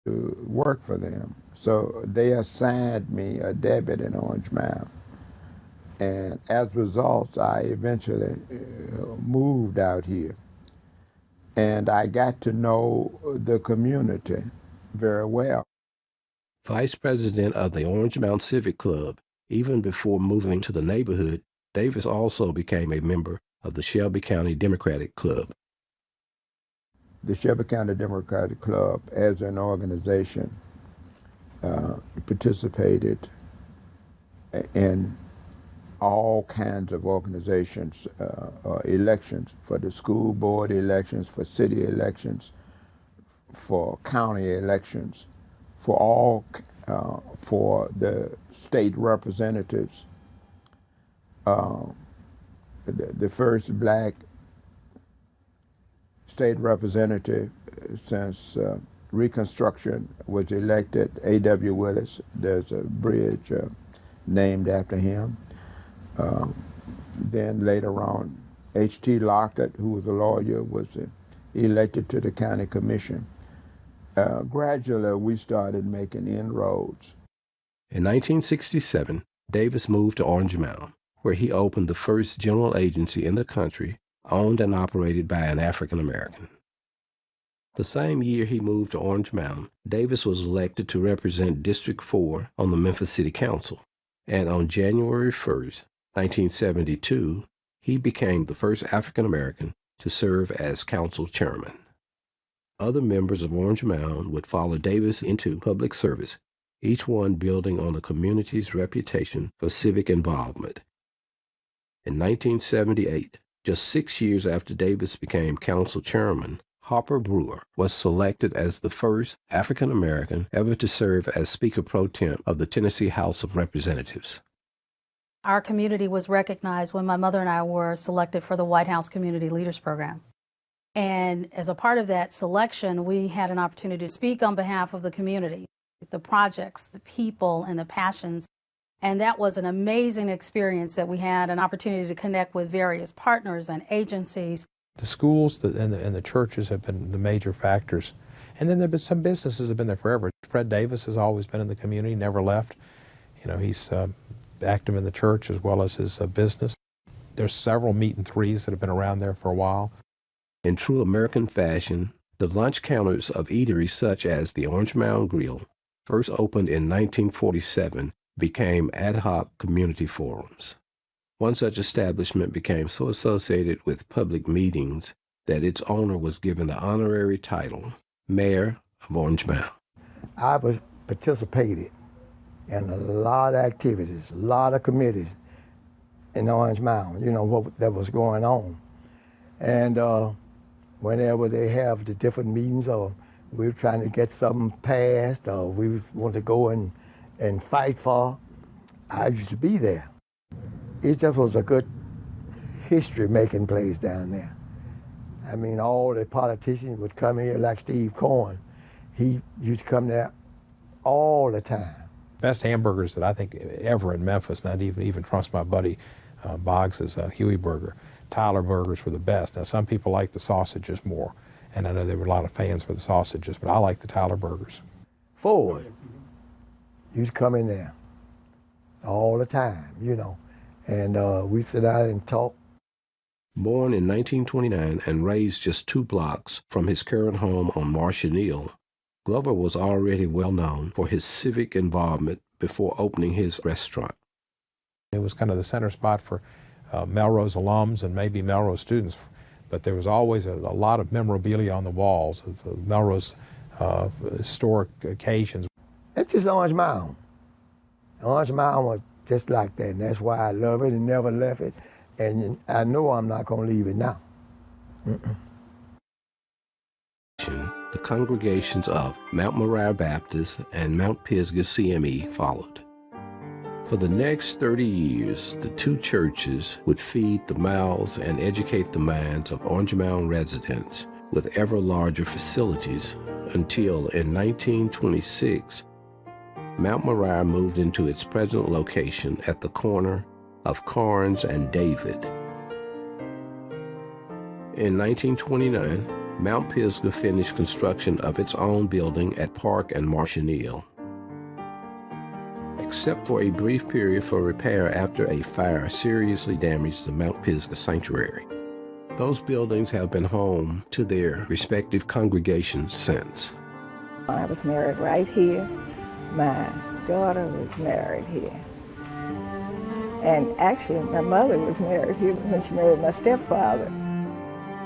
to work for them. So they assigned me a debit in Orange Mound. And as a result, I eventually moved out here. And I got to know the community very well. Vice president of the Orange Mound Civic Club, even before moving to the neighborhood, Davis also became a member of the Shelby County Democratic Club. The Shelby County Democratic Club, as an organization, participated in all kinds of organizations, elections, for the school board elections, for city elections, for county elections, for the state representatives. The first black state representative since Reconstruction was elected, A.W. Willis. There's a bridge named after him. Then later on, H.T. Lockett, who was a lawyer, was elected to the county commission. Gradually, we started making inroads. In 1967, Davis moved to Orange Mound, where he opened the first general agency in the country owned and operated by an African American. The same year he moved to Orange Mound, Davis was elected to represent District 4 on the Memphis City Council, and on January 1st, 1972, he became the first African American to serve as council chairman. Other members of Orange Mound would follow Davis into public service, each one building on the community's reputation for civic involvement. In 1978, just 6 years after Davis became council chairman, Harper Brewer was selected as the first African American ever to serve as Speaker Pro Tem of the Tennessee House of Representatives. Our community was recognized when my mother and I were selected for the White House Community Leaders Program. And as a part of that selection, we had an opportunity to speak on behalf of the community, the projects, the people, and the passions. And that was an amazing experience that we had an opportunity to connect with various partners and agencies. The schools and the churches have been the major factors. And then there have been some businesses that have been there forever. Fred Davis has always been in the community, never left. You know, he's active in the church as well as his business. There's several meat and threes that have been around there for a while. In true American fashion, the lunch counters of eateries such as the Orange Mound Grill, first opened in 1947, became ad hoc community forums. One such establishment became so associated with public meetings that its owner was given the honorary title, Mayor of Orange Mound. I participated in a lot of activities, a lot of committees in Orange Mound, you know, what that was going on. And whenever they have the different meetings or we're trying to get something passed or we want to go and fight for, I used to be there. It just was a good history-making place down there. I mean, all the politicians would come here, like Steve Cohen. He used to come there all the time. Best hamburgers that I think ever in Memphis, not even trust my buddy Boggs' Huey Burger. Tyler burgers were the best. Now, some people like the sausages more, and I know there were a lot of fans for the sausages, but I like the Tyler burgers. Ford used to come in there all the time, you know. And we sit down and talk. Born in 1929 and raised just 2 blocks from his current home on Marsh and Neal, Glover was already well known for his civic involvement before opening his restaurant. It was kind of the center spot for Melrose alums and maybe Melrose students, but there was always a lot of memorabilia on the walls of Melrose historic occasions. It's just Orange Mound. Orange Mound was just like that, and that's why I love it and never left it, and I know I'm not going to leave it now. The congregations of Mount Moriah Baptist and Mount Pisgah CME followed. For the next 30 years, the 2 churches would feed the mouths and educate the minds of Orange Mound residents with ever larger facilities until in 1926, Mount Moriah moved into its present location at the corner of Carnes and David. In 1929, Mount Pisgah finished construction of its own building at Park and Marshall. Except for a brief period for repair after a fire seriously damaged the Mount Pisgah Sanctuary. Those buildings have been home to their respective congregations since. I was married right here. My daughter was married here. And actually, my mother was married here when she married my stepfather.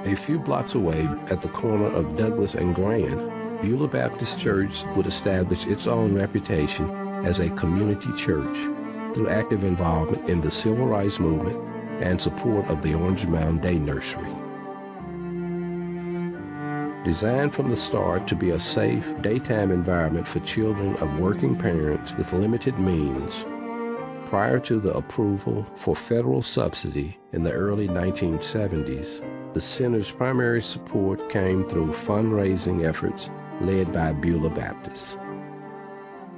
A few blocks away, at the corner of Douglas and Grand, Beulah Baptist Church would establish its own reputation as a community church through active involvement in the civil rights movement and support of the Orange Mound Day Nursery. Designed from the start to be a safe daytime environment for children of working parents with limited means, prior to the approval for federal subsidy in the early 1970s, the center's primary support came through fundraising efforts led by Beulah Baptist.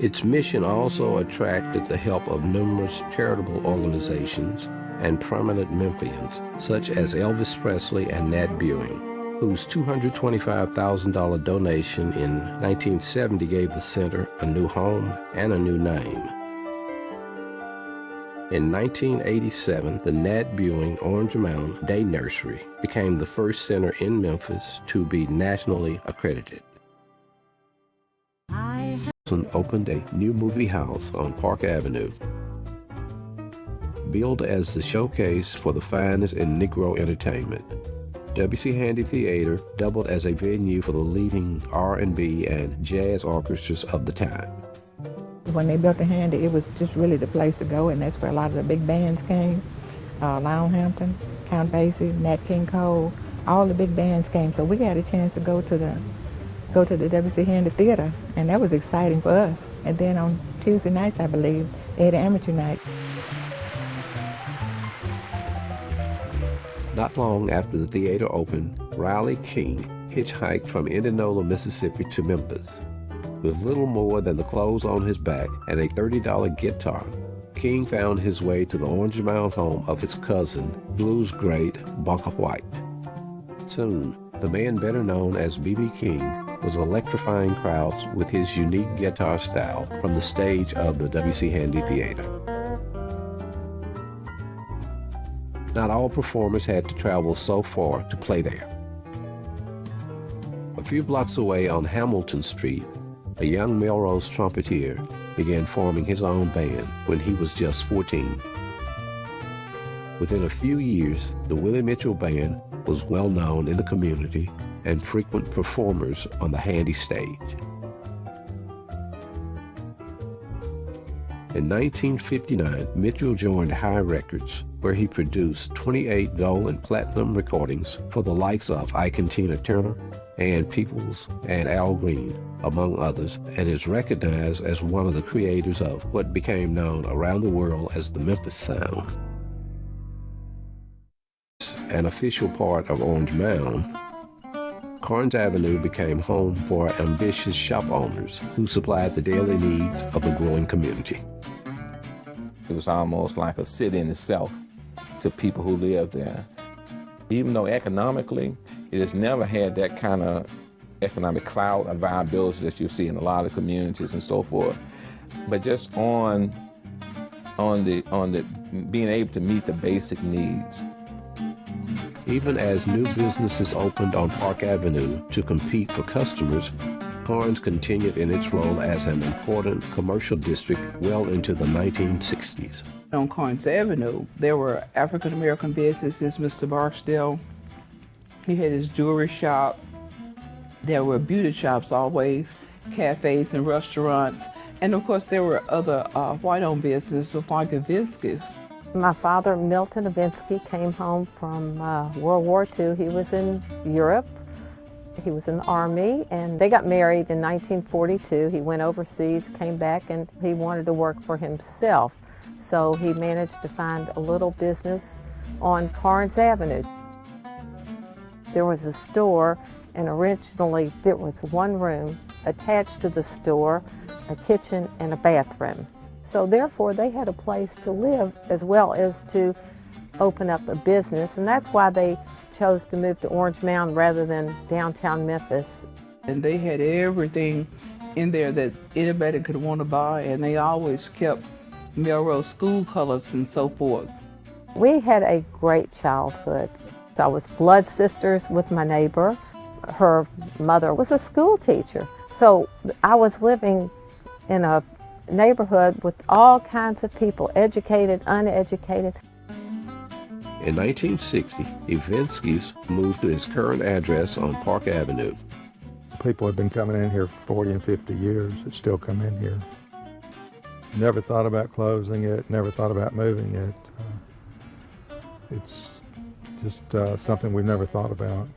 Its mission also attracted the help of numerous charitable organizations and prominent Memphians, such as Elvis Presley and Nat Buing, whose $225,000 donation in 1970 gave the center a new home and a new name. In 1987, the Nat Buing Orange Mound Day Nursery became the first center in Memphis to be nationally accredited. Opened a new movie house on Park Avenue, billed as the showcase for the finest in Negro entertainment. W.C. Handy Theater doubled as a venue for the leading R&B and jazz orchestras of the time. When they built the Handy, it was just really the place to go, and that's where a lot of the big bands came. Lionel Hampton, Count Basie, Nat King Cole, all the big bands came. So we got a chance to go to the W.C. Handy Theater, and that was exciting for us. And then on Tuesday nights, I believe, they had an amateur night. Not long after the theater opened, Riley King hitchhiked from Indianola, Mississippi to Memphis. With little more than the clothes on his back and a $30 guitar, King found his way to the Orange Mound home of his cousin, blues great Bunker White. Soon, the man better known as B.B. King was electrifying crowds with his unique guitar style from the stage of the W.C. Handy Theater. Not all performers had to travel so far to play there. A few blocks away on Hamilton Street, a young Melrose trumpeter began forming his own band when he was just 14. Within a few years, the Willie Mitchell Band was well known in the community and frequent performers on the Handy stage. In 1959, Mitchell joined High Records, where he produced 28 gold and platinum recordings for the likes of Ike and Tina Turner, Ann Peoples, and Al Green, among others, and is recognized as one of the creators of what became known around the world as the Memphis Sound. An official part of Orange Mound, Carnes Avenue became home for ambitious shop owners who supplied the daily needs of the growing community. It was almost like a city in itself to people who lived there. Even though economically, it has never had that kind of economic clout or viability that you see in a lot of communities and so forth. But just on the being able to meet the basic needs. Even as new businesses opened on Park Avenue to compete for customers, Carnes continued in its role as an important commercial district well into the 1960s. On Carnes Avenue, there were African-American businesses. Mr. Barksdale, he had his jewelry shop. There were beauty shops always, cafes and restaurants. And of course, there were other white-owned businesses like Gavinsky's. My father, Milton Avinsky, came home from World War II. He was in Europe. He was in the Army, and they got married in 1942. He went overseas, came back, and he wanted to work for himself. So he managed to find a little business on Carnes Avenue. There was a store, and originally there was one room attached to the store, a kitchen and a bathroom. So therefore they had a place to live as well as to open up a business, and that's why they chose to move to Orange Mound rather than downtown Memphis. And they had everything in there that anybody could want to buy, and they always kept Melrose school colors and so forth. We had a great childhood. I was blood sisters with my neighbor. Her mother was a school teacher. So I was living in a neighborhood with all kinds of people, educated, uneducated. In 1960, Ivinskis moved to his current address on Park Avenue. People have been coming in here 40 and 50 years that still come in here. Never thought about closing it, never thought about moving it. It's just something we've never thought about.